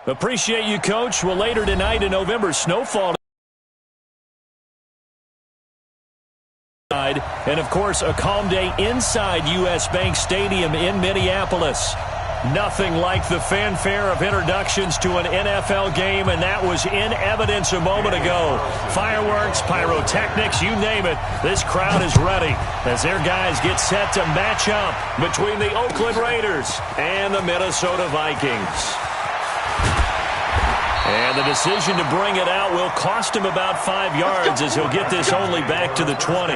Appreciate you, Coach. Well, later tonight in November, snowfall. And, of course, a calm day inside U.S. Bank Stadium in Minneapolis. Nothing like the fanfare of introductions to an NFL game, and that was in evidence a moment ago. Fireworks, pyrotechnics, you name it. This crowd is ready as their guys get set to match up between the Oakland Raiders and the Minnesota Vikings. And the decision to bring it out will cost him about 5 yards as he'll get this only back to the 20.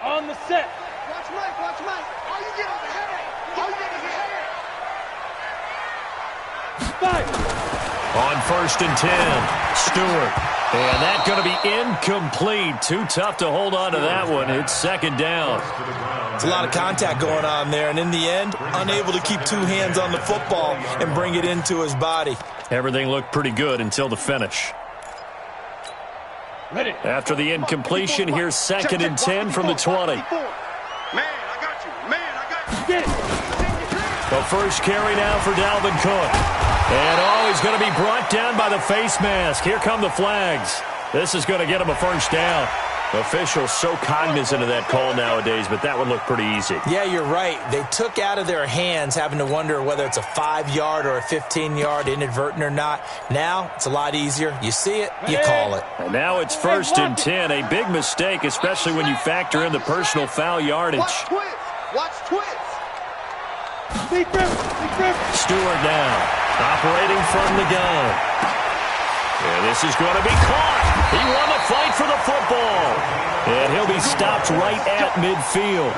On the set. Watch Mike, watch Mike. All you get is a headache. All you get is a headache. Five. On 1st and 10, Stewart. And that's going to be incomplete. Too tough to hold on to that one. It's 2nd down. It's a lot of contact going on there, and in the end, unable to keep 2 hands on the football and bring it into his body. Everything looked pretty good until the finish. Ready. After the incompletion, here's 2nd and 10 from the 20. Man, I got you. Man, I got you. Get it. The first carry now for Dalvin Cook. And, he's going to be brought down by the face mask. Here come the flags. This is going to get him a 1st down. Officials so cognizant of that call nowadays, but that one looked pretty easy. Yeah, you're right. They took out of their hands having to wonder whether it's a 5-yard or a 15-yard, inadvertent or not. Now, it's a lot easier. You see it, you call it. And now it's 1st and 10. A big mistake, especially when you factor in the personal foul yardage. Watch twins. Watch twins. Big grip. Big grip. Stewart now, operating from the gun. And this is going to be caught. He won the fight for the football. And he'll be stopped right at midfield.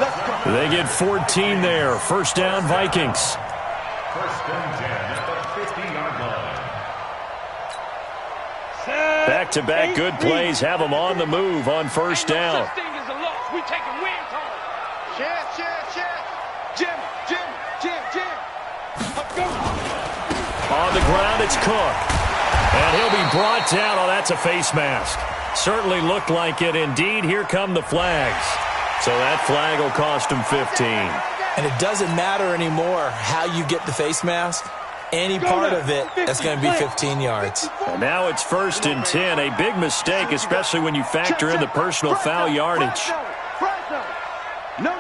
They get 14 there. 1st down, Vikings. 1st and 10 at the 50-yard line. Back-to-back good plays have them on the move on 1st down. We taking wins home. Jim. On the ground, it's Cook. And he'll be brought down. Oh, that's a face mask. Certainly looked like it. Indeed, here come the flags. So that flag will cost him 15. And it doesn't matter anymore how you get the face mask. Any part of it, that's going to be 15 yards. And now it's 1st and 10. A big mistake, especially when you factor in the personal foul yardage. No.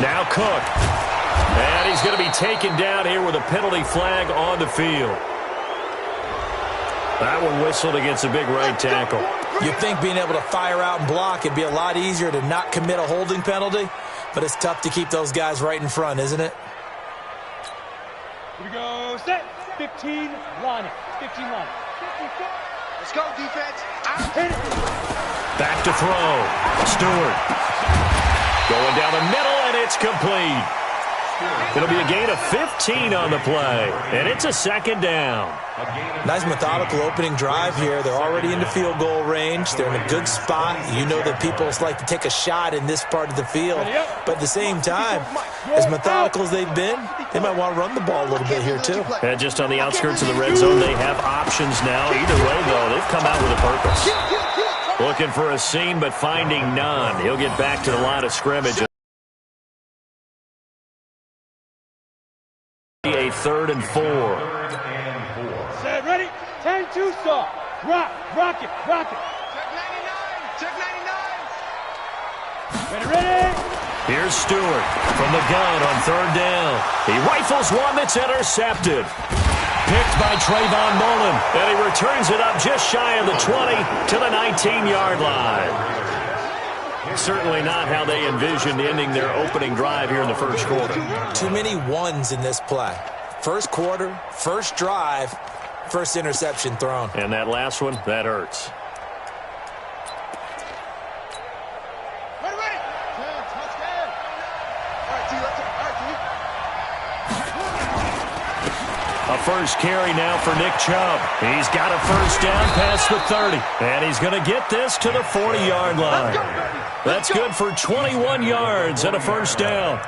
Now Cook. And he's going to be taken down here with a penalty flag on the field. That one whistled against a big right tackle. You'd think being able to fire out and block, it'd be a lot easier to not commit a holding penalty, but it's tough to keep those guys right in front, isn't it? Here we go. Set. 15 line it. 15 line it. Let's go, defense. Hit it. Back to throw. Stewart. Going down the middle, and it's complete. It'll be a gain of 15 on the play, and it's a 2nd down. Nice methodical opening drive here. They're already into field goal range. They're in a good spot. You know that people like to take a shot in this part of the field. But at the same time, as methodical as they've been, they might want to run the ball a little bit here too. And just on the outskirts of the red zone, they have options now. Either way, though, they've come out with a purpose. Looking for a seam, but finding none. He'll get back to the line of scrimmage. A 3rd and 4. Set, ready? 10-2 stop. Rock it. Check 99. Ready. Here's Stewart from the gun on 3rd down. He rifles one that's intercepted. Picked by Trayvon Mullen, and he returns it up just shy of the 20 to the 19-yard line. Certainly not how they envisioned ending their opening drive here in the 1st quarter. Too many ones in this play. 1st quarter, 1st drive, 1st interception thrown. And that last one, that hurts. Ready. Touchdown. All right, T. A 1st carry now for Nick Chubb. He's got a 1st down past the 30. And he's going to get this to the 40-yard line. That's good for 21 yards and a 1st down.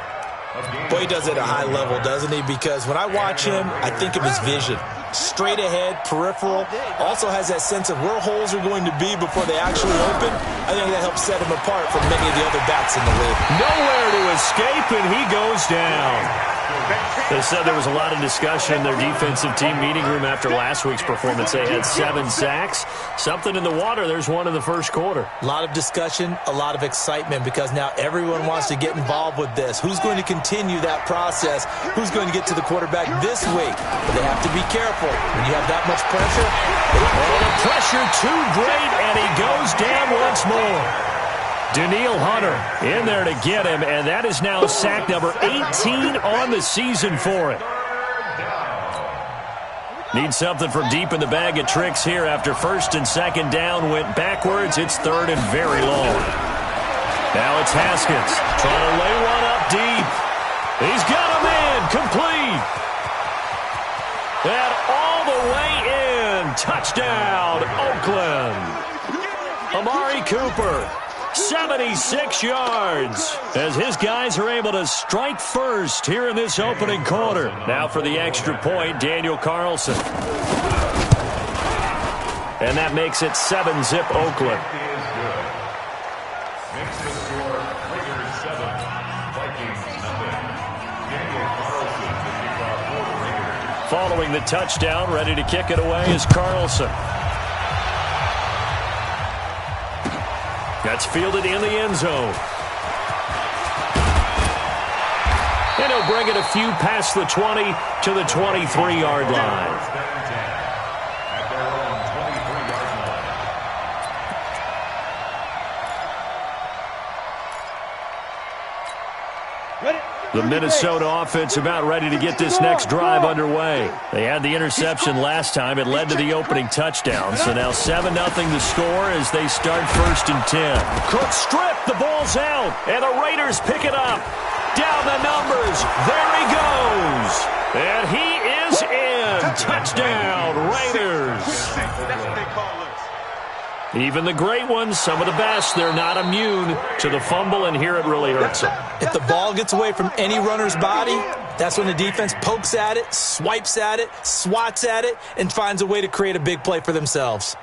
Boy, he does it at a high level, doesn't he? Because when I watch him, I think of his vision. Straight ahead, peripheral, also has that sense of where holes are going to be before they actually open. I think that helps set him apart from many of the other backs in the league. Nowhere to escape, and he goes down. They said there was a lot of discussion in their defensive team meeting room after last week's performance. They had 7 sacks. Something in the water. There's one in the first quarter. A lot of discussion, a lot of excitement, because now everyone wants to get involved with this. Who's going to continue that process? Who's going to get to the quarterback this week? But they have to be careful. When you have that much pressure, the pressure too great, and he goes down once more. Daniil Hunter in there to get him, and that is now sack number 18 on the season for him. Need something from deep in the bag of tricks here after first and second down went backwards. It's third and very long. Now it's Haskins trying to lay one up deep. He's got a man complete. And all the way in. Touchdown, Oakland. Amari Cooper. 76 yards as his guys are able to strike first here in this opening quarter. Now for the extra point, Daniel Carlson. And that makes it 7-zip Oakland. Following the touchdown, ready to kick it away is Carlson. That's fielded in the end zone. And he'll bring it a few past the 20 to the 23-yard line. The Minnesota offense about ready to get this next drive underway. They had the interception last time. It led to the opening touchdown. So now 7-0 the score as they start first and 10. Cook stripped. The ball's out. And the Raiders pick it up. Down the numbers. There he goes. And he is in. Touchdown, Raiders. That's what they call this. Even the great ones, some of the best, they're not immune to the fumble, and here it really hurts them. If the ball gets away from any runner's body, that's when the defense pokes at it, swipes at it, swats at it, and finds a way to create a big play for themselves.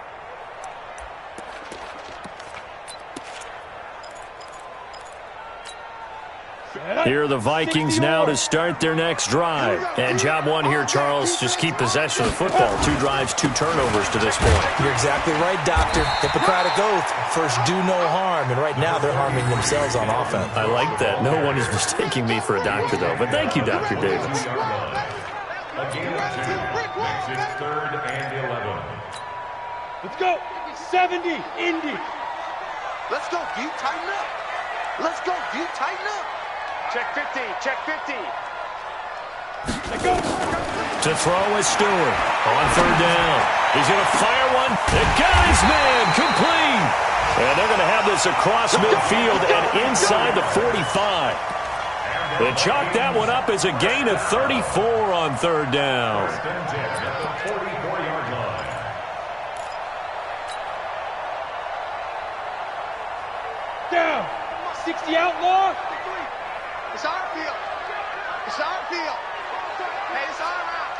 Here are the Vikings now to start their next drive. And job one here, Charles, just keep possession of the football. 2 drives, 2 turnovers to this point. You're exactly right, Doctor. Hippocratic oath. First, do no harm. And right now, they're harming themselves on offense. I like that. No one is mistaking me for a doctor, though. But thank you, Dr. Davis. Again, makes it third and 11. Let's go. 70, Indy. Let's go, Duke. Tighten up. Let's go, Duke. Tighten up. Check 50. Check 50. Let go. To throw is Stewart on third down. He's going to fire one. They got his man complete. And they're going to have this across midfield and inside the 45. They chalk that one up as a gain of 34 on third down. First and 10 at the 44-yard line. Down. 60 outlaw. It's our field. It's our field. Hey, it's our house.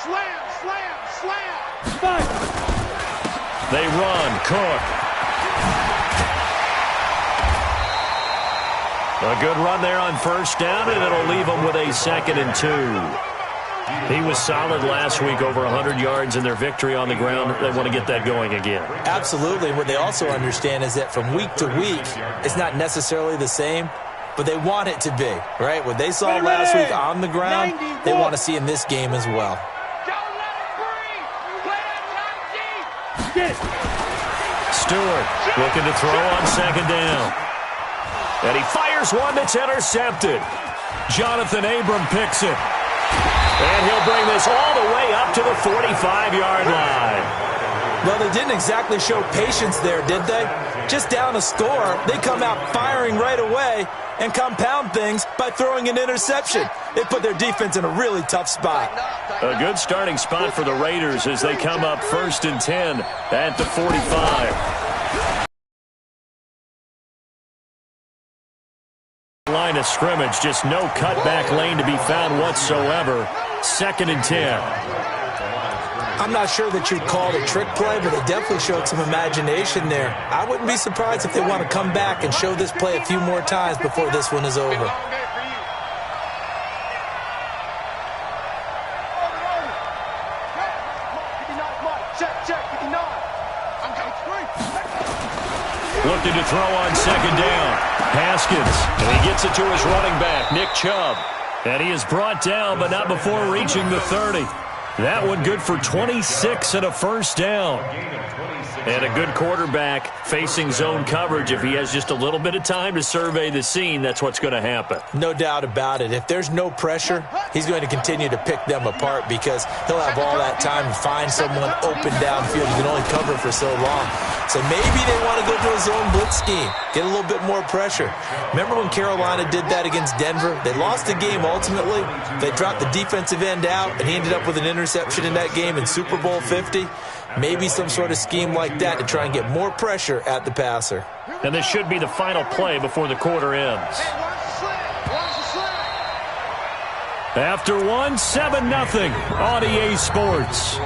Slam, slam, slam. 5. They run. Cook. A good run there on first down, and it'll leave them with a 2nd and 2. He was solid last week, over 100 yards in their victory on the ground. They want to get that going again. Absolutely. What they also understand is that from week to week, it's not necessarily the same, but they want it to be, right? What they saw last week on the ground, they want to see in this game as well. Don't let it breathe. Play that tight deep. Get it. Stewart looking to throw on second down. And he fires one that's intercepted. Jonathan Abram picks it. And he'll bring this all the way up to the 45-yard line. Well, they didn't exactly show patience there, did they? Just down a score, they come out firing right away and compound things by throwing an interception. They put their defense in a really tough spot. A good starting spot for the Raiders as they come up first and 10 at the 45. line of scrimmage. Just no cutback lane to be found whatsoever. 2nd and 10. I'm not sure that you'd call it a trick play, but they definitely showed some imagination there. I wouldn't be surprised if they want to come back and show this play a few more times before this one is over. Looking to throw on 2nd down. Haskins, and he gets it to his running back, Nick Chubb. And he is brought down, but not before reaching the 30. That one good for 26 and a first down. And a good quarterback facing zone coverage. If he has just a little bit of time to survey the scene, that's what's going to happen. No doubt about it. If there's no pressure, he's going to continue to pick them apart because he'll have all that time to find someone open downfield. He can only cover for so long. So maybe they want to go to a zone blitz scheme, get a little bit more pressure. Remember when Carolina did that against Denver? They lost the game ultimately. They dropped the defensive end out, and he ended up with an interception in that game in Super Bowl 50. Maybe some sort of scheme like that to try and get more pressure at the passer. And this should be the final play before the quarter ends. After one, 7-0 on EA Sports.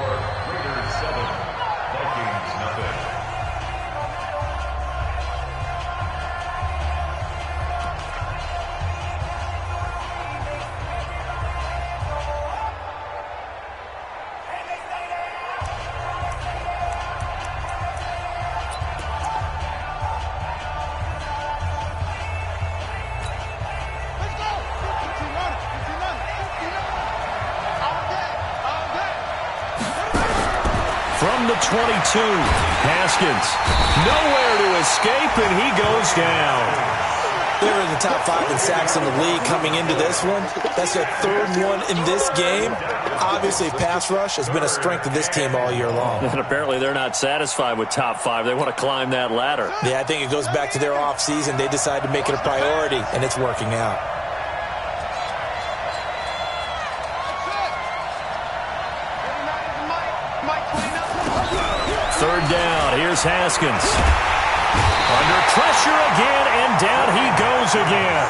From the 22, Haskins, nowhere to escape, and he goes down. They were in the top 5 in sacks in the league coming into this one. That's their 3rd one in this game. Obviously, pass rush has been a strength of this team all year long. And apparently they're not satisfied with top 5. They want to climb that ladder. Yeah, I think it goes back to their offseason. They decided to make it a priority, and it's working out. Third down, here's Haskins. Under pressure again, and down he goes again.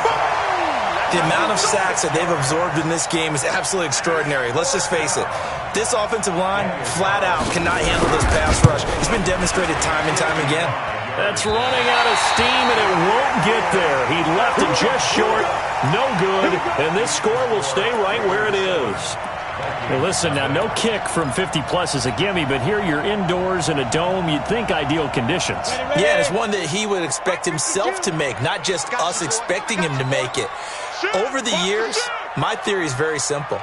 The amount of sacks that they've absorbed in this game is absolutely extraordinary. Let's just face it. This offensive line, flat out, cannot handle this pass rush. It's been demonstrated time and time again. That's running out of steam, and it won't get there. He left it just short, no good, and this score will stay right where it is. Well, listen, now, no kick from 50-plus is a gimme, but here you're indoors in a dome. You'd think ideal conditions. Yeah, it's one that he would expect himself to make, not just us expecting him to make it. Over the years, my theory is very simple.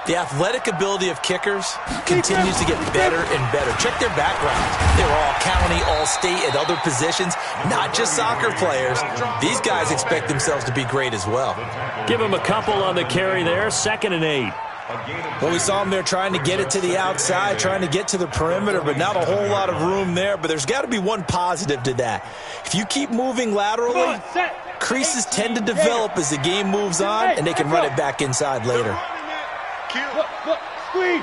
The athletic ability of kickers continues to get better and better. Check their backgrounds. They were all county, all state, at other positions, not just soccer players. These guys expect themselves to be great as well. Give him a couple on the carry there, 2nd and 8. Well, we saw him there trying to get it to the outside, trying to get to the perimeter, but not a whole lot of room there. But there's got to be one positive to that. If you keep moving laterally, creases tend to develop as the game moves on, and they can run it back inside later. Look, squeeze.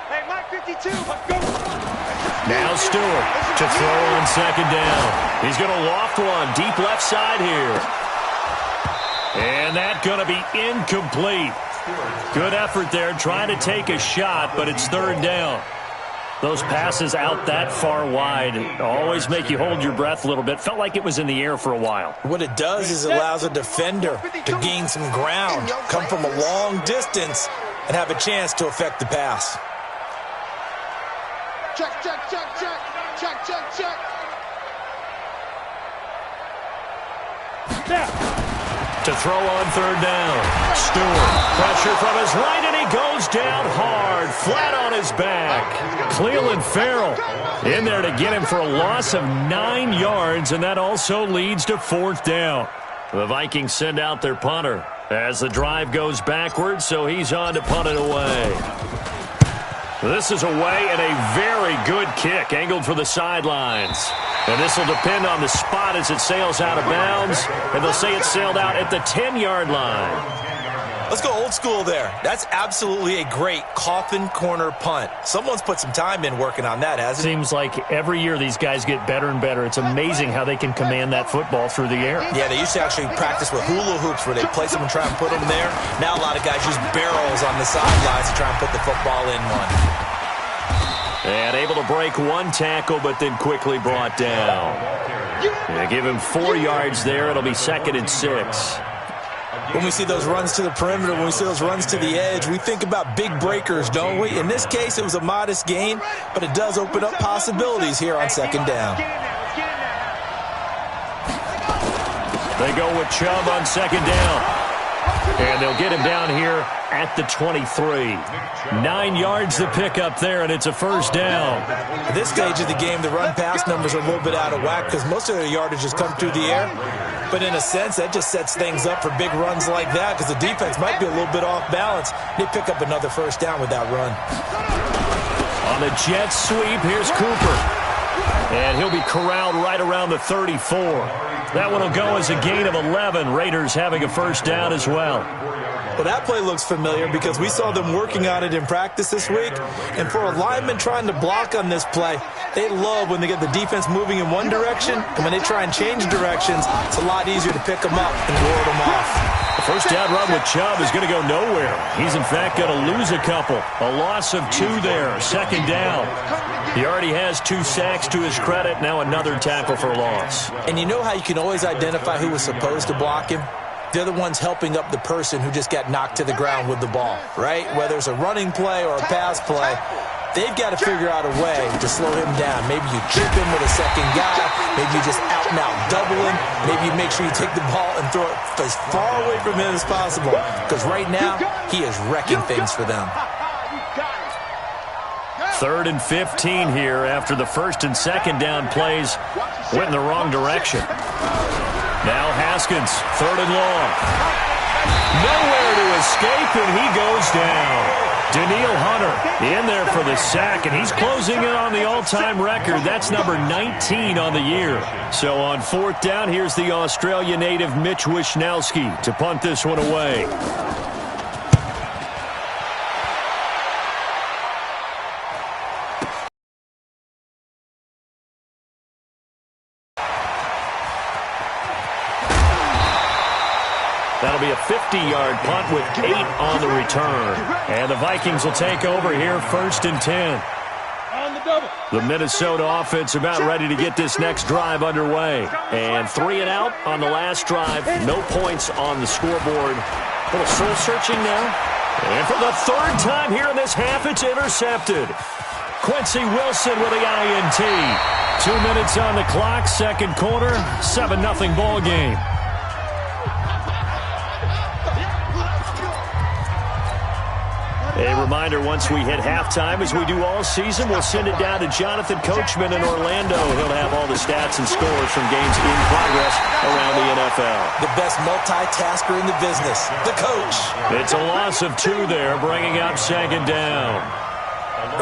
Hey, Mike 52, let's go. Now Stewart to throw on 2nd down. He's going to loft one deep left side here. And that's going to be incomplete. Good effort there trying to take a shot, but it's 3rd down. Those passes out that far wide always make you hold your breath a little bit. Felt like it was in the air for a while. What it does is it allows a defender to gain some ground, come from a long distance, and have a chance to affect the pass. Check, check, check, check. Check, check, check. To throw on 3rd down. Stewart, pressure from his right, and he goes down hard, flat on his back. Cleveland Farrell in there to get him for a loss of 9 yards, and that also leads to 4th down. The Vikings send out their punter as the drive goes backwards, so he's on to punt it away. This is away, and a very good kick angled for the sidelines. And this will depend on the spot as it sails out of bounds. And they'll say it sailed out at the 10-yard line. Let's go old school there. That's absolutely a great coffin corner punt. Someone's put some time in working on that, hasn't it? Seems like every year these guys get better and better. It's amazing how they can command that football through the air. Yeah, they used to actually practice with hula hoops where they place them and try and put them there. Now a lot of guys use barrels on the sidelines to try and put the football in one. And able to break one tackle, but then quickly brought down. They give him 4 yards there. It'll be 2nd and 6. When we see those runs to the perimeter, when we see those runs to the edge, we think about big breakers, don't we? In this case, it was a modest gain, but it does open up possibilities here on 2nd down. They go with Chubb on 2nd down. And they'll get him down here at the 23. 9 yards to pick up there, and it's a 1st down. At this stage of the game, the run-pass numbers are a little bit out of whack because most of their yardage has come through the air. But in a sense, that just sets things up for big runs like that because the defense might be a little bit off balance. They pick up another 1st down with that run. On the jet sweep, here's Cooper. And he'll be corralled right around the 34. That one will go as a gain of 11. Raiders having a 1st down as well. Well, that play looks familiar because we saw them working on it in practice this week. And for a lineman trying to block on this play, they love when they get the defense moving in one direction. And when they try and change directions, it's a lot easier to pick them up and ward them off. The 1st down run with Chubb is going to go nowhere. He's, in fact, going to lose a couple. A loss of 2 there, 2nd down. He already has 2 sacks to his credit. Now another tackle for loss. And you know how you can always identify who was supposed to block him? They're the ones helping up the person who just got knocked to the ground with the ball, right? Whether it's a running play or a pass play, they've got to figure out a way to slow him down. Maybe you chip him with a 2nd guy. Maybe you just out-and-out double him. Maybe you make sure you take the ball and throw it as far away from him as possible. Because right now, he is wrecking things for them. 3rd and 15 here after the 1st and 2nd down plays went in the wrong direction. Now Haskins, 3rd and long. Nowhere to escape, and he goes down. Daniil Hunter in there for the sack, and he's closing in on the all-time record. That's number 19 on the year. So on 4th down, here's the Australia native Mitch Wishnowsky to punt this one away. That'll be a 50-yard punt with 8 on the return. And the Vikings will take over here 1st and 10. On the double. The Minnesota offense about ready to get this next drive underway. And 3 and out on the last drive. No points on the scoreboard. A little soul-searching now. And for the 3rd time here in this half, it's intercepted. Quincy Wilson with the INT. 2 minutes on the clock, 2nd quarter, 7-0 ball game. A reminder, once we hit halftime, as we do all season, we'll send it down to Jonathan Coachman in Orlando. He'll have all the stats and scores from games in progress around the NFL. The best multitasker in the business, the coach. It's a loss of 2 there, bringing up 2nd down.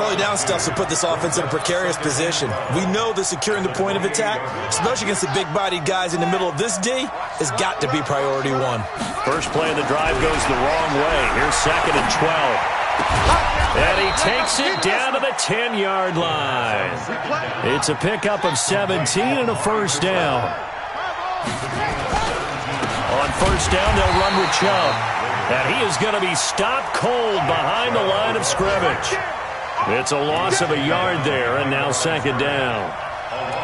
Early down stuff to put this offense in a precarious position. We know that securing the point of attack, especially against the big-bodied guys in the middle of this D, has got to be priority 1. First play of the drive goes the wrong way. Here's 2nd and 12. And he takes it down to the 10-yard line. It's a pickup of 17 and a 1st down. On 1st down, they'll run with Chubb. And he is going to be stopped cold behind the line of scrimmage. It's a loss of a yard there, and now 2nd down.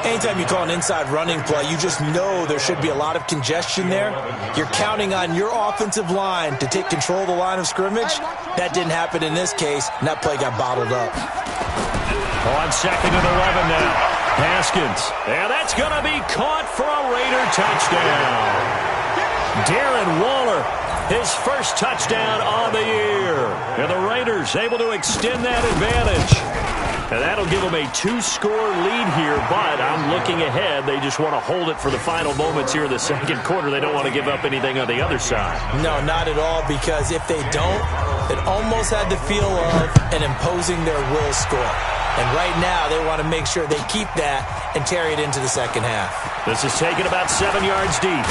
Anytime you call an inside running play, you just know there should be a lot of congestion there. You're counting on your offensive line to take control of the line of scrimmage. That didn't happen in this case, and that play got bottled up. On 2nd and 11 now, Haskins. And that's going to be caught for a Raider touchdown. Darren Waller, his 1st touchdown on the year. And the Raiders able to extend that advantage. And that'll give them a 2-score lead here, but I'm looking ahead. They just want to hold it for the final moments here in the 2nd quarter. They don't want to give up anything on the other side. No, not at all, because if they don't, it almost had the feel of an imposing their will score. And right now, they want to make sure they keep that and carry it into the 2nd half. This is taken about 7 yards deep.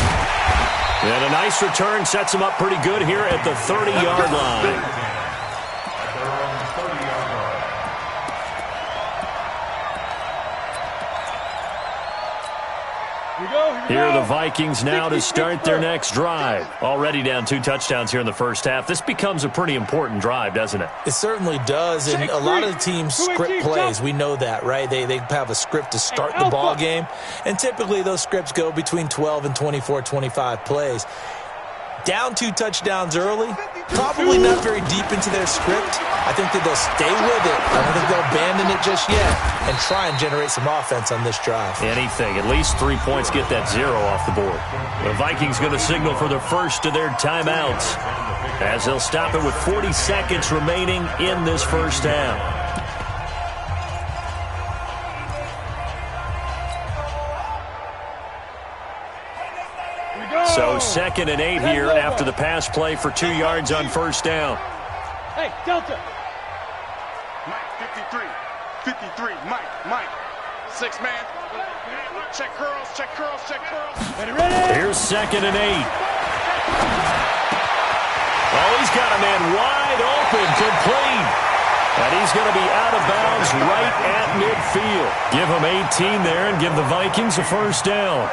And a nice return sets him up pretty good here at the 30-yard line. Here are the Vikings now to start their next drive. Already down 2 touchdowns here in the first half. This becomes a pretty important drive, doesn't it? It certainly does, and a lot of the teams script plays. We know that, right? They have a script to start the ball game, and typically those scripts go between 12 and 24, 25 plays. Down 2 touchdowns early, probably not very deep into their script. I think that they'll stay with it. I don't think they'll abandon it just yet and try and generate some offense on this drive. Anything. At least 3 points, get that 0 off the board. The Vikings going to signal for the first of their timeouts as they'll stop it with 40 seconds remaining in this first half. So 2nd and 8 here after the pass play for 2 yards on first down. Hey, Delta. Mike, 53, Mike. 6 man. Check curls. Ready. Here's 2nd and 8. Oh, he's got a man wide open, complete. And he's going to be out of bounds right at midfield. Give him 18 there and give the Vikings a first down.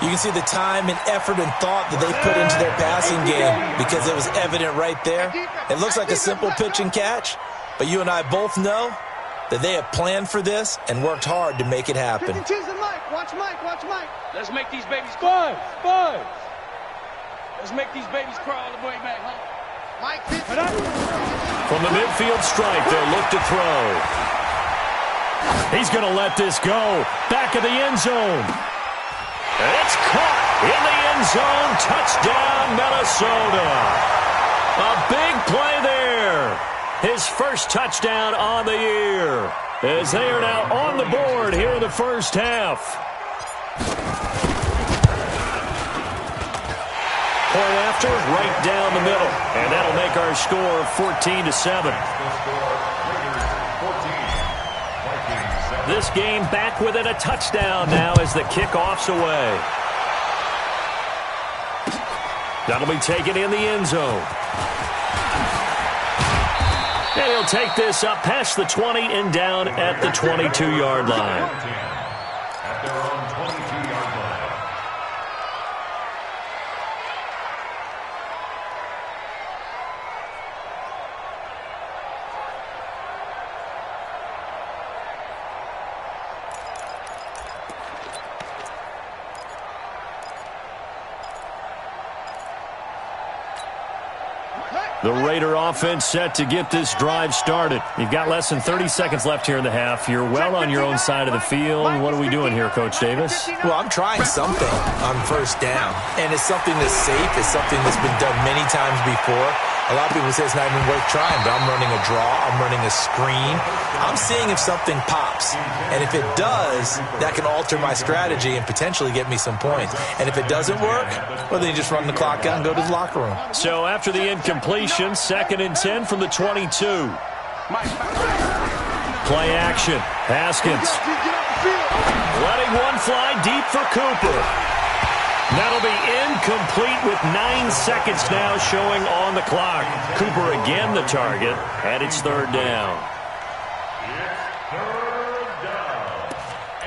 You can see the time and effort and thought that they put into their passing game because it was evident right there. It looks like a simple pitch and catch, but you and I both know that they have planned for this and worked hard to make it happen. Watch Mike. Let's make these babies cry. Five. Let's make these babies cry all the way back home. Mike, from the midfield stripe, they'll look to throw. He's going to let this go. Back of the end zone. It's caught in the end zone. Touchdown, Minnesota. A big play there. His first touchdown on the year as they are now on the board here in the first half. Point after, right down the middle. And that'll make our score 14-7. This game back within a touchdown now as the kickoff's away. That'll be taken in the end zone. And he'll take this up past the 20 and down at the 22-yard line. At their own 22-yard line. The Raider offense set to get this drive started. You've got less than 30 seconds left here in the half. You're well on your own side of the field. What are we doing here, Coach Davis? Well, I'm trying something on first down, and it's something that's safe. It's something that's been done many times before. A lot of people say it's not even worth trying, but I'm running a draw. I'm running a screen. I'm seeing if something pops, and if it does, that can alter my strategy and potentially get me some points. And if it doesn't work, well, then you just run the clock out and go to the locker room. So after the incompletion, 2nd and 10 from the 22. Play action. Haskins. Letting one fly deep for Cooper. That'll be incomplete with 9 seconds now showing on the clock. Cooper again the target, and it's 3rd down. It's 3rd down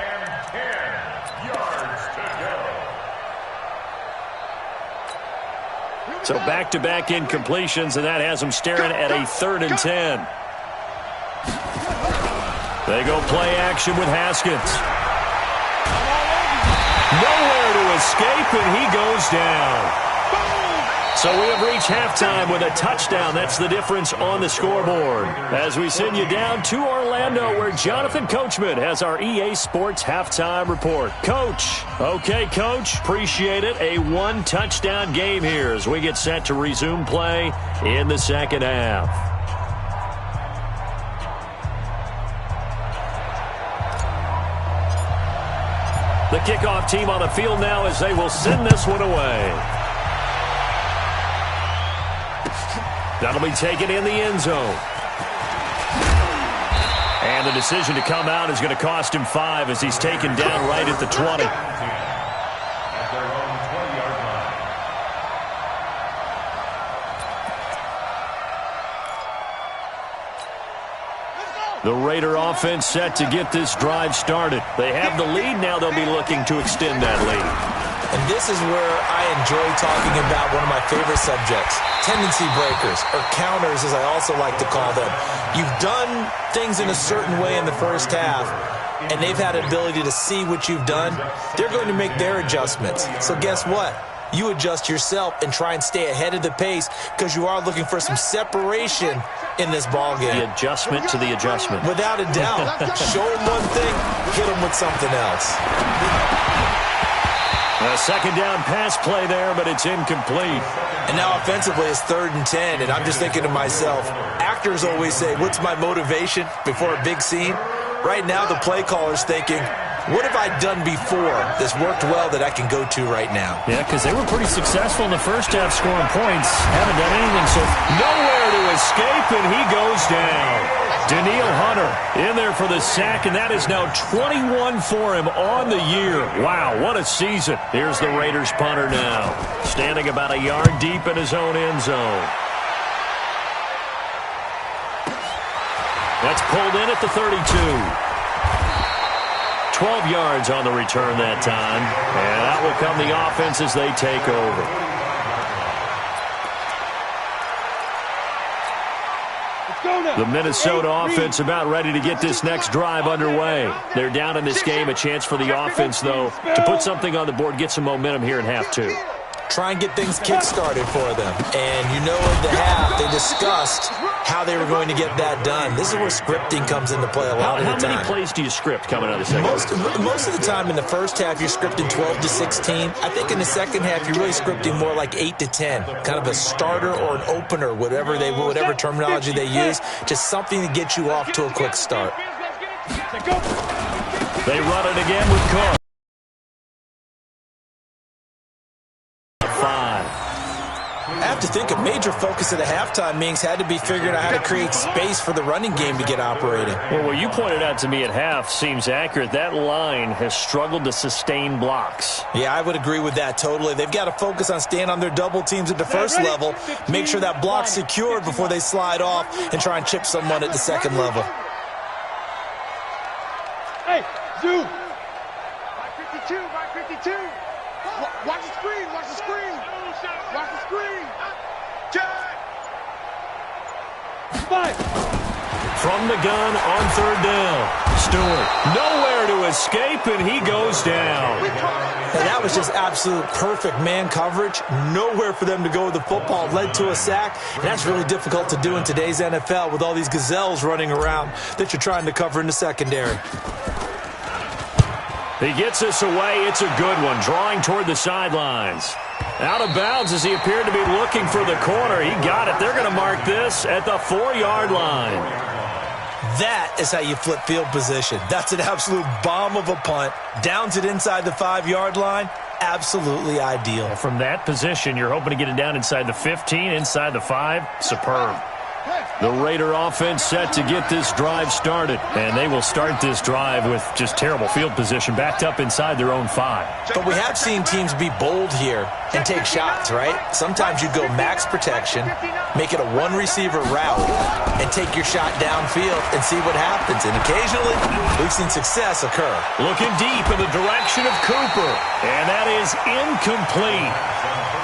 and 10 yards to go. So back-to-back incompletions, and that has them staring at a 3rd and 10. They go play action with Haskins. Nowhere to escape, and he goes down. So we have reached halftime with a touchdown. That's the difference on the scoreboard. As we send you down to Orlando, where Jonathan Coachman has our EA Sports halftime report. Coach. Okay, Coach. Appreciate it. A 1-touchdown game here as we get set to resume play in the second half. The kickoff team on the field now as they will send this one away. That'll be taken in the end zone. And the decision to come out is going to cost him 5 as he's taken down right at the 20. At their own 20-yard line. The Raider offense set to get this drive started. They have the lead. Now they'll be looking to extend that lead. And this is where I enjoy talking about one of my favorite subjects, tendency breakers, or counters as I also like to call them. You've done things in a certain way in the first half, and they've had an ability to see what you've done. They're going to make their adjustments. So guess what? You adjust yourself and try and stay ahead of the pace because you are looking for some separation in this ball game. The adjustment to the adjustment. Without a doubt. Show them one thing, hit them with something else. A second down pass play there, but it's incomplete. And now offensively it's 3rd and 10, and I'm just thinking to myself, actors always say, what's my motivation before a big scene? Right now the play caller's thinking, what have I done before that's worked well that I can go to right now? Yeah, because they were pretty successful in the first half scoring points. Haven't done anything, so nowhere to escape, and he goes down. Daniil Hunter in there for the sack, and that is now 21 for him on the year. Wow, what a season. Here's the Raiders punter now, standing about a yard deep in his own end zone. That's pulled in at the 32. 12 yards on the return that time. And out will come the offense as they take over. The Minnesota offense about ready to get this next drive underway. They're down in this game. A chance for the offense, though, to put something on the board, get some momentum here in half two. Try and get things kick-started for them. And you know in the half, they discussed how they were going to get that done. This is where scripting comes into play a lot of the time. How many plays do you script coming out of the second half? Most of the time in the first half, you're scripting 12 to 16. I think in the second half, you're really scripting more like 8 to 10. Kind of a starter or an opener, whatever terminology they use. Just something to get you off to a quick start. They run it again with Cook. 5. I have to think a major focus of the halftime meetings had to be figuring out how to create space for the running game to get operating. Well, what you pointed out to me at half seems accurate. That line has struggled to sustain blocks. Yeah, I would agree with that totally. They've got to focus on staying on their double teams at the first level, make sure that block's secured before they slide off and try and chip someone at the second level. Hey, Zoo! 552, 552. Watch the screen, watch the screen. Watch the screen. Jack! 5. From the gun on 3rd down. Stewart nowhere to escape, and he goes down. And that was just absolute perfect man coverage. Nowhere for them to go with the football. Led to a sack. And that's really difficult to do in today's NFL with all these gazelles running around that you're trying to cover in the secondary. He gets this away. It's a good one. Drawing toward the sidelines. Out of bounds as he appeared to be looking for the corner. He got it. They're going to mark this at the 4-yard line. That is how you flip field position. That's an absolute bomb of a punt. Downs it inside the 5-yard line. Absolutely ideal. Well, from that position, you're hoping to get it down inside the 15, inside the 5. Superb. The Raider offense set to get this drive started. And they will start this drive with just terrible field position, backed up inside their own 5. But we have seen teams be bold here and take shots, right? Sometimes you go max protection, make it a one-receiver route, and take your shot downfield and see what happens. And occasionally, we've seen success occur. Looking deep in the direction of Cooper. And that is incomplete.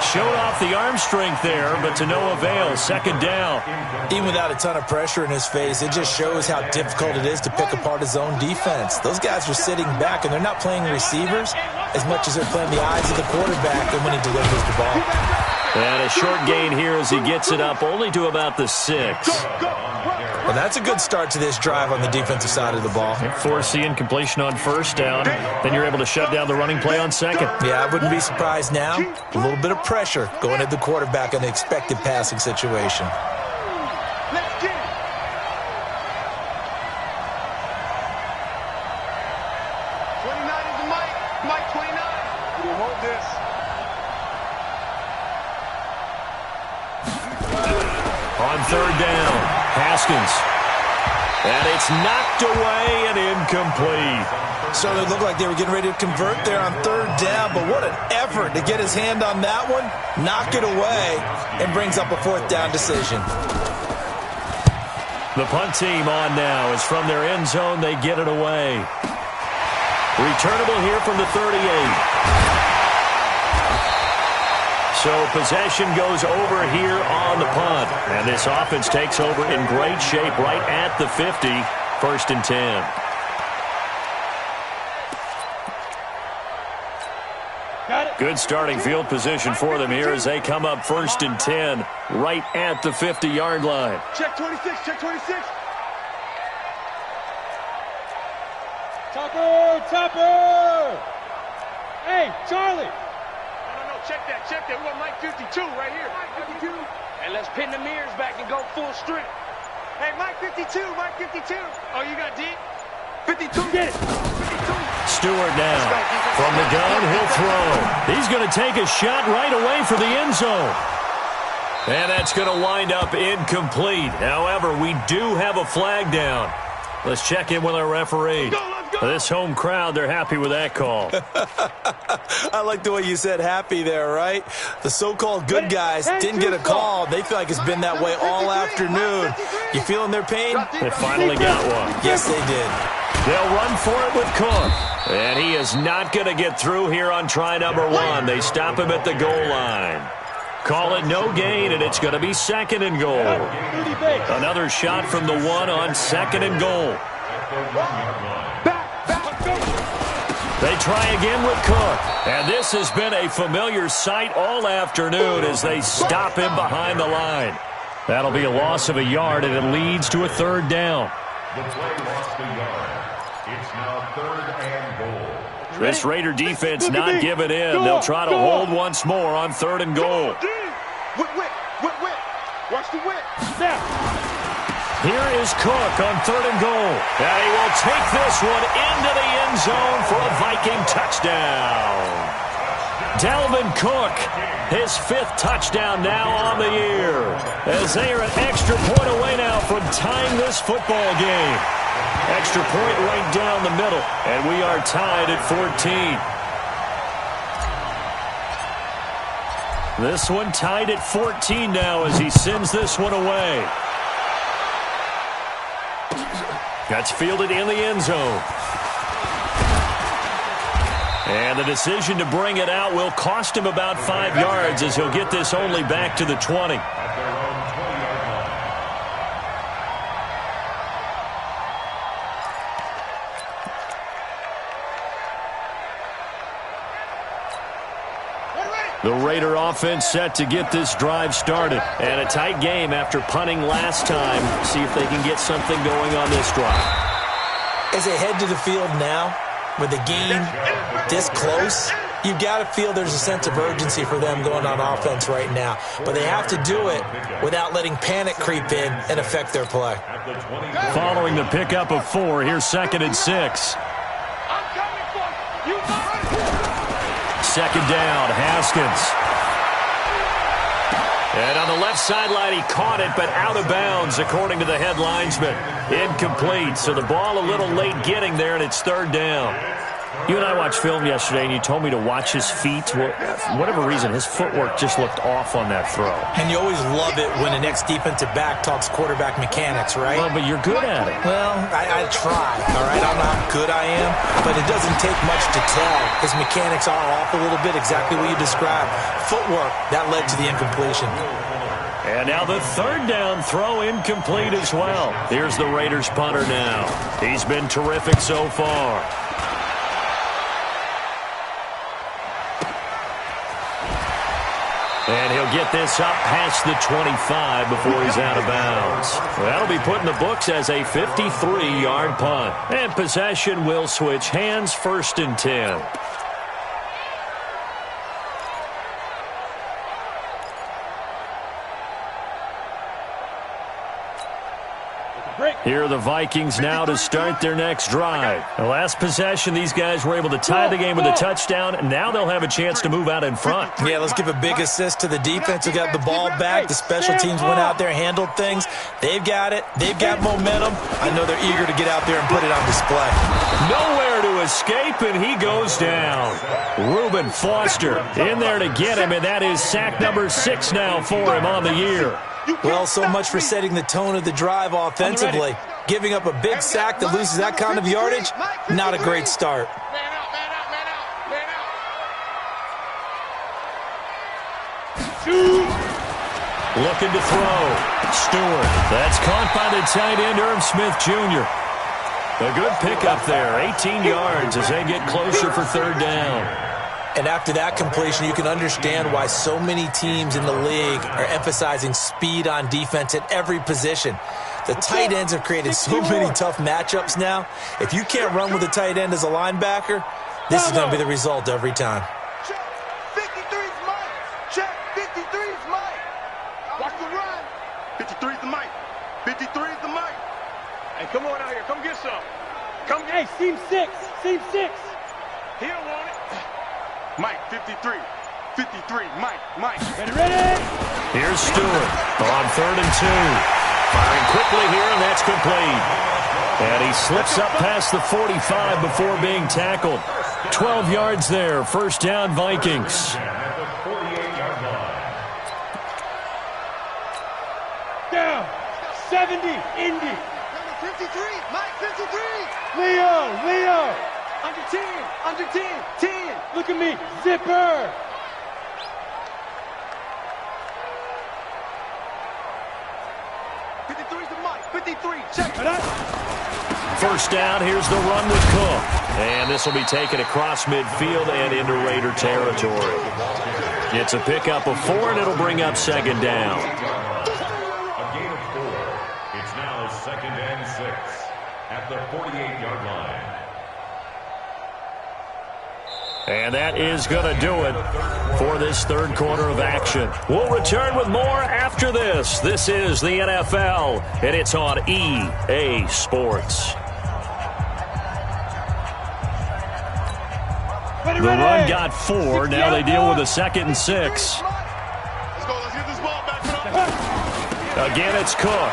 Showed off the arm strength there, but to no avail. Second down. Even without a ton of pressure in his face, it just shows how difficult it is to pick apart his own defense. Those guys are sitting back, and they're not playing receivers as much as they're playing the eyes of the quarterback and when he delivers the ball. And a short gain here as he gets it up only to about the 6. Well, that's a good start to this drive on the defensive side of the ball. Force the incompletion on 1st down. Then you're able to shut down the running play on 2nd. Yeah, I wouldn't be surprised now. A little bit of pressure going at the quarterback in the expected passing situation. Let's get it. 29 is the mic. Mic 29. We'll hold this. On 3rd down, Haskins. And it's knocked away and incomplete. So it looked like they were getting ready to convert there on 3rd down, but what an effort to get his hand on that one, knock it away, and brings up a 4th down decision. The punt team on now is from their end zone. They get it away. Returnable here from the 38. So possession goes over here on the punt. And this offense takes over in great shape right at the 50. 1st and 10. Good starting field position for them here as they come up 1st and 10 right at the 50-yard line. Check 26, check 26. Topper! Hey, Charlie! No, check that. We want Mike 52 right here. Mike 52. And let's pin the mirrors back and go full strength. Hey, Mike 52. Oh, you got D? 52. Get it. 52. Stewart now. From the gun, he'll throw. He's going to take a shot right away for the end zone. And that's going to wind up incomplete. However, we do have a flag down. Let's check in with our referee. Let's go. This home crowd, they're happy with that call. I like the way you said happy there, right? The so-called good guys didn't get a call. They feel like it's been that way all afternoon. You feeling their pain? They finally got one. Yes, they did. They'll run for it with Cook. And he is not going to get through here on try number 1. They stop him at the goal line. Call it no gain, and it's going to be 2nd and goal. Another shot from the 1 on 2nd and goal. They try again with Cook. And this has been a familiar sight all afternoon as they stop him behind the line. That'll be a loss of a yard, and it leads to a 3rd down. The play lost a yard. It's now 3rd and goal. This Raider defense not giving in. They'll try to hold once more on 3rd and goal. Whip. Watch the whip. Snap. Here is Cook on 3rd and goal. And he will take this one into the end zone for a Viking touchdown. Dalvin Cook, his 5th touchdown now on the year. As they are an extra point away now from tying this football game. Extra point right down the middle, and we are tied at 14. This one tied at 14 now as he sends this one away. That's fielded in the end zone. And the decision to bring it out will cost him about 5 yards as he'll get this only back to the 20. The Raider offense set to get this drive started. And a tight game after punting last time. See if they can get something going on this drive. As they head to the field now, with the game this close, you've got to feel there's a sense of urgency for them going on offense right now. But they have to do it without letting panic creep in and affect their play. Following the pickup of 4, here's 2nd and 6. I'm coming for you. 2nd down, Haskins. And on the left sideline, he caught it, but out of bounds, according to the head linesman. Incomplete, so the ball a little late getting there, and it's 3rd down. You and I watched film yesterday, and you told me to watch his feet. Well, for whatever reason, his footwork just looked off on that throw. And you always love it when the next defensive back talks quarterback mechanics, right? Well, but you're good at it. Well, I try, all right? I don't know how good I am, but it doesn't take much to tell. His mechanics are off a little bit, exactly what you described. Footwork, that led to the incompletion. And now the 3rd down throw incomplete as well. Here's the Raiders punter now. He's been terrific so far. And he'll get this up past the 25 before he's out of bounds. That'll be put in the books as a 53-yard punt. And possession will switch hands, 1st and 10. Here are the Vikings now to start their next drive. The last possession, these guys were able to tie the game with a touchdown, and now they'll have a chance to move out in front. Yeah, let's give a big assist to the defense who got the ball back. The special teams went out there, handled things. They've got it. They've got momentum. I know they're eager to get out there and put it on display. Nowhere to escape, and he goes down. Reuben Foster in there to get him, and that is sack number 6 now for him on the year. Well, so much for setting the tone of the drive offensively. Giving up a big sack that loses that kind of yardage, not a great start. Looking to throw. Stewart. That's caught by the tight end, Irv Smith Jr. A good pickup there. 18 yards as they get closer for third down. And after that completion, you can understand why so many teams in the league are emphasizing speed on defense at every position. The tight ends have created so many tough matchups now. If you can't run with a tight end as a linebacker, this is going to be the result every time. Check. 53's Mike. Check. 53's Mike. Watch the run. 53's the Mike. 53's the Mike. Hey, come on out here. Come get some. Come get. Hey, seam 6. Seam 6. He don't want it. Mike, 53. 53. Mike. Ready? Here's Stewart on 3rd and 2. Firing quickly here, and that's complete. And he slips up past the 45 before being tackled. 12 yards there. First down, Vikings. Down. 70. Indy. Number 53. Mike, 53. Leo. Under 10. Under 10. 10. Look at me. Zipper. Check. First down, here's the run with Cook. And this will be taken across midfield and into Raider territory. It's a pickup of 4, and it'll bring up second down. A gain of 4. It's now 2nd and 6 at the 48-yard line. And that is going to do it for this third quarter of action. We'll return with more after this. This is the NFL, and it's on EA Sports. The run got 4. Now they deal with a 2nd and 6. Let's go. Let's get this ball back. Again, it's Cook.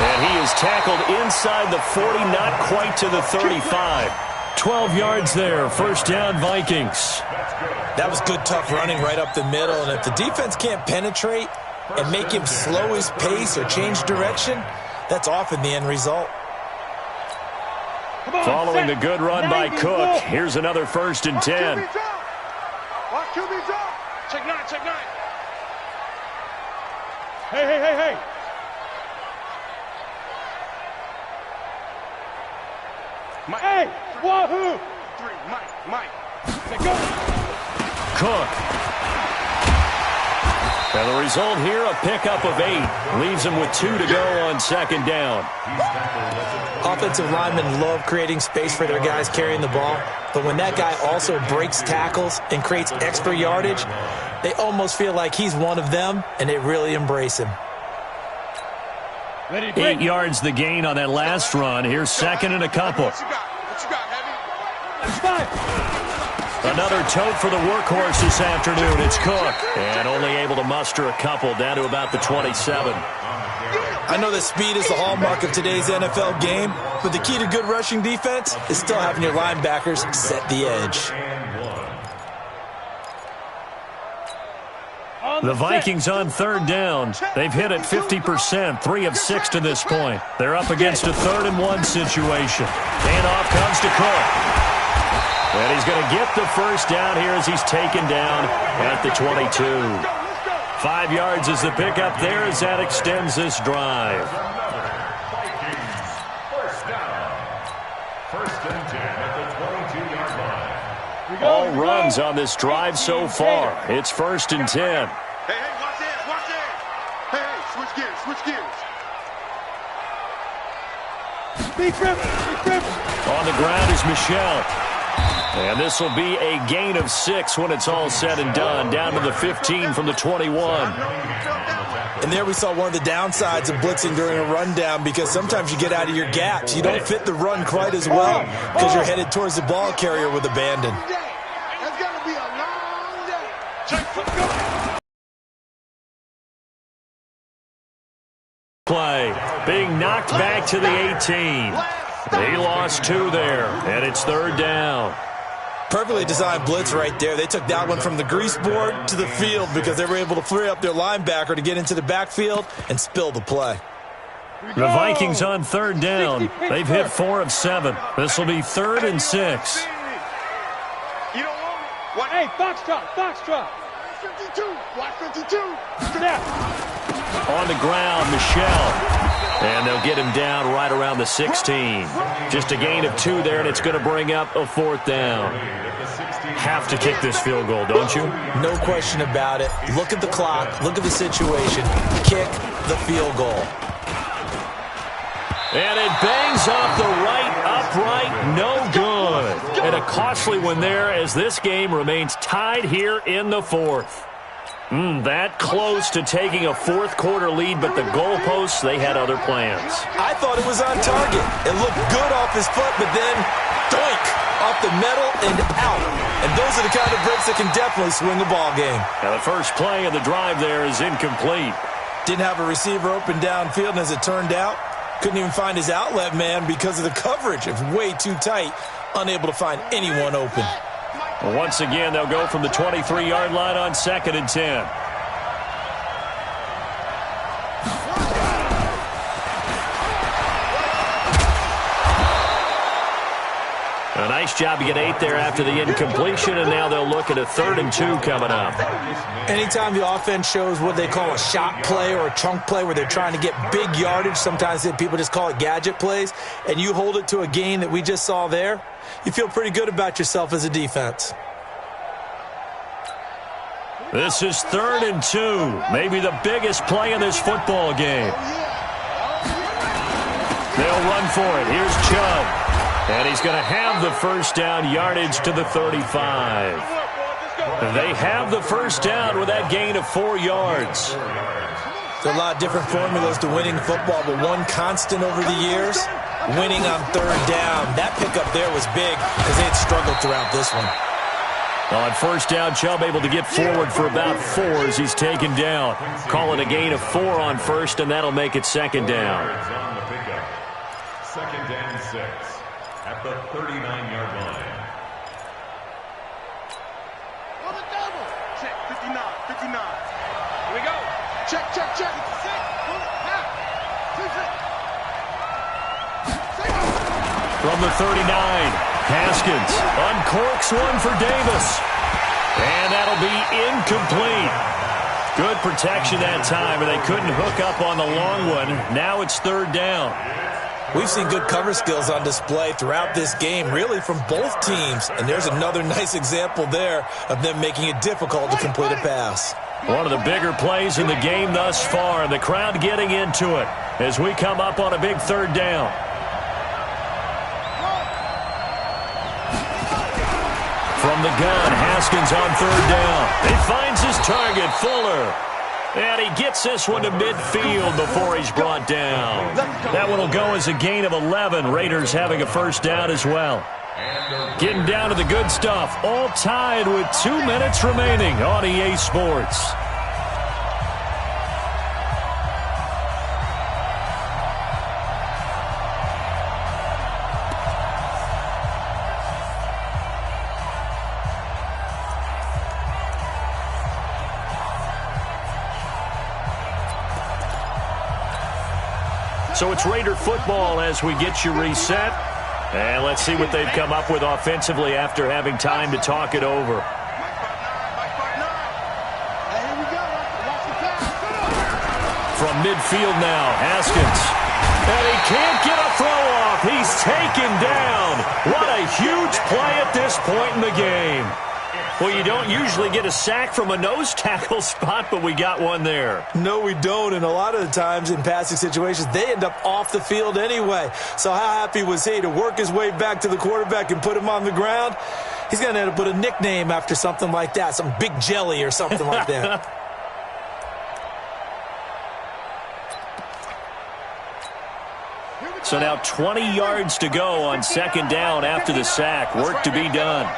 And he is tackled inside the 40, not quite to the 35. 12 yards there. First down, Vikings. That was good, tough running right up the middle. And if the defense can't penetrate and make him slow his pace or change direction, that's often the end result. Following the good run by Cook, here's another 1st and 10. Watch QB drop. Check 9. Check 9. Hey. Mike. Hey, wahoo! 3. Mike. Let go. Cook. And the result here, a pickup of 8. Leaves him with 2 to go on second down. Offensive linemen love creating space for their guys carrying the ball, but when that guy also breaks tackles and creates extra yardage, they almost feel like he's one of them, and they really embrace him. 8 yards the gain on that last run. Here's 2nd and a couple. What you got, Heavy? It's 5. Another tote for the workhorse this afternoon. It's Cook. And only able to muster a couple down to about the 27. I know that speed is the hallmark of today's NFL game, but the key to good rushing defense is still having your linebackers set the edge. The Vikings on third down. They've hit it 50%, 3 of 6 to this point. They're up against a 3rd and 1 situation. And off comes to Cook. And he's going to get the first down here as he's taken down at the 22. 5 yards is the pickup there as that extends this drive. First down. 1st and 10 at the 22-yard line. All runs on this drive so far. It's 1st and 10. Hey, watch this. Hey, switch gears. Big grip. On the ground is Michelle. And this will be a gain of 6 when it's all said and done, down to the 15 from the 21. And there we saw one of the downsides of blitzing during a rundown, because sometimes you get out of your gaps. You don't fit the run quite as well because you're headed towards the ball carrier with abandon. That's going to be a long day. Check. Play being knocked back to the 18. He lost 2 there, and it's 3rd down. Perfectly designed blitz right there. They took that one from the grease board to the field because they were able to free up their linebacker to get into the backfield and spill the play. The Vikings on third down. They've hit 4 of 7. This will be 3rd and 6. You don't want me? What? Hey, Foxtrot, Foxtrot. 52. Black 52. Snap. On the ground, Michelle. And they'll get him down right around the 16. Just a gain of 2 there, and it's going to bring up a 4th down. Have to kick this field goal, don't you? No question about it. Look at the clock. Look at the situation. Kick the field goal. And it bangs off the right upright. No good. And a costly one there as this game remains tied here in the 4th. That close to taking a 4th quarter lead, but the goalposts, they had other plans. I thought it was on target. It looked good off his foot, but then, doink, off the metal and out. And those are the kind of breaks that can definitely swing a ball game. Now the first play of the drive there is incomplete. Didn't have a receiver open downfield, and as it turned out, couldn't even find his outlet man because of the coverage. It was way too tight, unable to find anyone open. Well, once again, they'll go from the 23-yard line on 2nd and 10. A nice job to get 8 there after the incompletion, and now they'll look at a 3rd and 2 coming up. Anytime the offense shows what they call a shot play or a chunk play where they're trying to get big yardage, sometimes people just call it gadget plays, and you hold it to a gain that we just saw there, you feel pretty good about yourself as a defense. This is 3rd and 2, maybe the biggest play in this football game. They'll run for it. Here's Chubb. And he's going to have the first down, yardage to the 35. They have the first down with that gain of 4 yards. There's a lot of different formulas to winning football, but one constant over the years, winning on 3rd down. That pickup there was big because they had struggled throughout this one. On first down, Chubb able to get forward for about 4 as he's taken down. Call it a gain of 4 on first, and that'll make it 2nd down. 2nd and 6 at the 39-yard line. On the double. Check 59. 59. Here we go. Check, check, check. From the 39, Haskins uncorks one for Davis. And that'll be incomplete. Good protection that time, and they couldn't hook up on the long one. Now it's 3rd down. We've seen good cover skills on display throughout this game, really from both teams. And there's another nice example there of them making it difficult to complete a pass. One of the bigger plays in the game thus far, and the crowd getting into it as we come up on a big 3rd down. From the gun, Haskins on 3rd down. He finds his target, Fuller. And he gets this one to midfield before he's brought down. That one will go as a gain of 11. Raiders having a first down as well. Getting down to the good stuff. All tied with 2 minutes remaining on EA Sports. So it's Raider football as we get you reset. And let's see what they've come up with offensively after having time to talk it over. From midfield now, Haskins. And he can't get a throw off. He's taken down. What a huge play at this point in the game. Well, you don't usually get a sack from a nose tackle spot, but we got one there. No, we don't, and a lot of the times in passing situations, they end up off the field anyway. So how happy was he to work his way back to the quarterback and put him on the ground? He's going to end up with a nickname after something like that, some Big Jelly or something like that. So now 20 yards to go on 2nd down after the sack. Work to be done.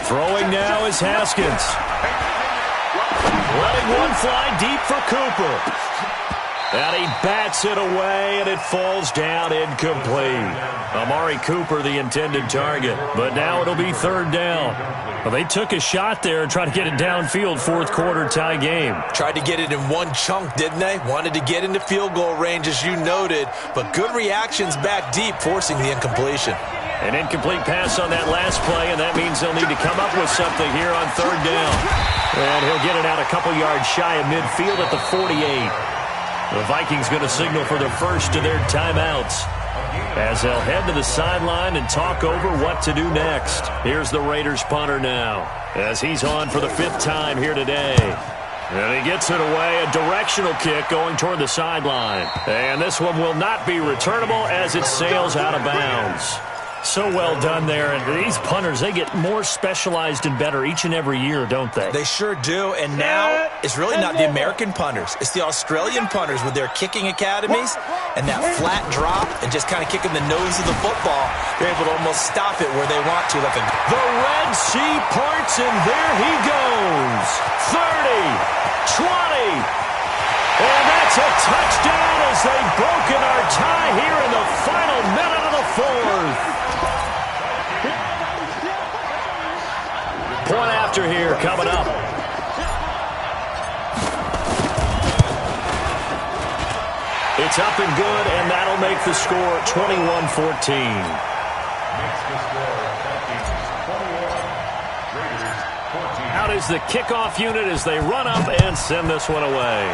Throwing now is Haskins. Letting one fly deep for Cooper. And he bats it away, and it falls down incomplete. Amari Cooper, the intended target. But now it'll be third down. Well, they took a shot there and tried to get it downfield, fourth quarter tie game. Tried to get it in one chunk, didn't they? Wanted to get into field goal range, as you noted. But good reactions back deep, forcing the incompletion. An incomplete pass on that last play, and that means they'll need to come up with something here on third down. And he'll get it out a couple yards shy of midfield at the 48. The Vikings going to signal for the first of their timeouts as they'll head to the sideline and talk over what to do next. Here's the Raiders punter now as he's on for the fifth time here today. And he gets it away, a directional kick going toward the sideline. And this one will not be returnable as it sails out of bounds. So well done there. And these punters, they get more specialized and better each and every year, don't they? They sure do. And now it's really not the American punters. It's the Australian punters with their kicking academies and that flat drop and just kind of kicking the nose of the football. They're able to almost stop it where they want to. Like the Red Sea parts, and there he goes. 30, 20. And that's a touchdown as they've broken our tie here in the final minute of the fourth. Point after here coming up. It's up and good, and that'll make the score 21-14. Out is the kickoff unit as they run up and send this one away.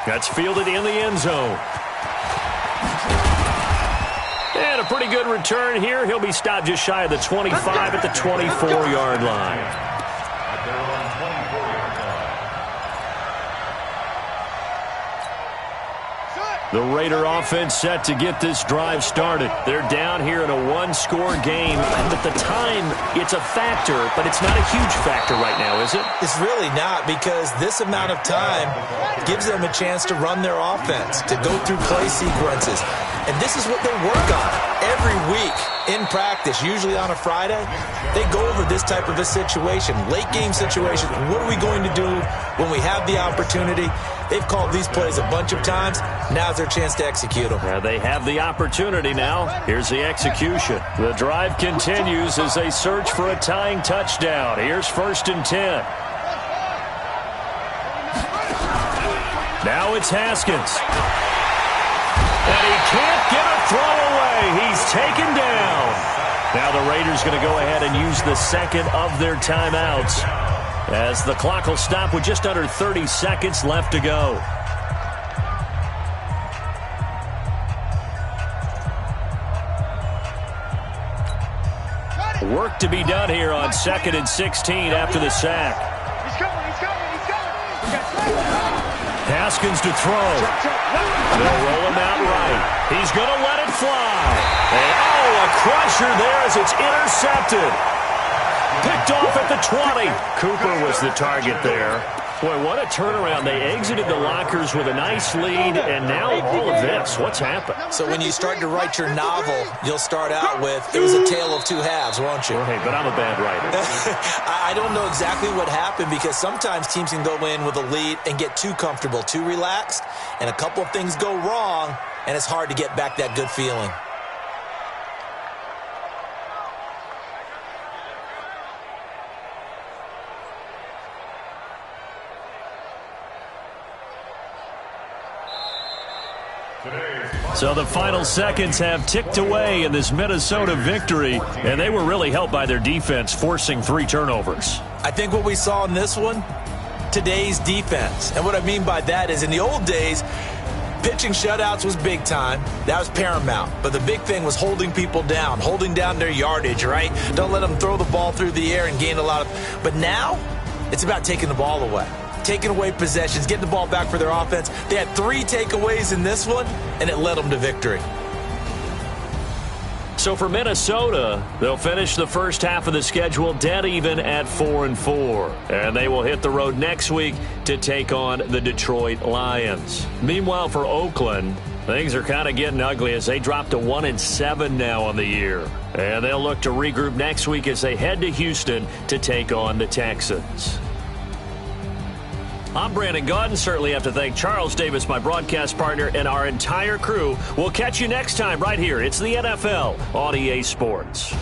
That's fielded in the end zone. And a pretty good return here. He'll be stopped just shy of the 25 at the 24-yard line. The Raider offense set to get this drive started. They're down here in a one-score game. At the time, it's a factor, but it's not a huge factor right now, is it? It's really not, because this amount of time gives them a chance to run their offense, to go through play sequences. And this is what they work on every week in practice, usually on a Friday. They go over this type of a situation, late-game situation. What are we going to do when we have the opportunity? They've called these plays a bunch of times. Now's their chance to execute them. They have the opportunity now. Here's the execution. The drive continues as they search for a tying touchdown. Here's 1st and 10. Now it's Haskins. And he can't get a throw away. He's taken down. Now the Raiders going to go ahead and use the second of their timeouts, as the clock will stop with just under 30 seconds left to go. Work to be done here on 2nd and 16 after the sack. He's coming. Haskins to throw. They'll roll him out right. He's going to let it fly. And, a crusher there as it's intercepted. Picked off at the 20. Cooper was the target there. Boy, what a turnaround. They exited the lockers with a nice lead, and now all of this. What's happened? So when you start to write your novel, you'll start out with, it was a tale of two halves, won't you? Well, hey, but I'm a bad writer. I don't know exactly what happened, because sometimes teams can go in with a lead and get too comfortable, too relaxed, and a couple of things go wrong, and it's hard to get back that good feeling. So the final seconds have ticked away in this Minnesota victory, and they were really helped by their defense forcing 3 turnovers. I think what we saw in this one, today's defense. And what I mean by that is, in the old days, pitching shutouts was big time. That was paramount. But the big thing was holding people down, holding down their yardage, right? Don't let them throw the ball through the air and gain a lot of... But now, it's about taking the ball away. Taking away possessions, getting the ball back for their offense. They had 3 takeaways in this one, and it led them to victory. So for Minnesota, they'll finish the first half of the schedule dead even at 4-4. And they will hit the road next week to take on the Detroit Lions. Meanwhile, for Oakland, things are kind of getting ugly as they drop to 1-7 now on the year. And they'll look to regroup next week as they head to Houston to take on the Texans. I'm Brandon Gaudin. Certainly have to thank Charles Davis, my broadcast partner, and our entire crew. We'll catch you next time right here. It's the NFL on EA Sports.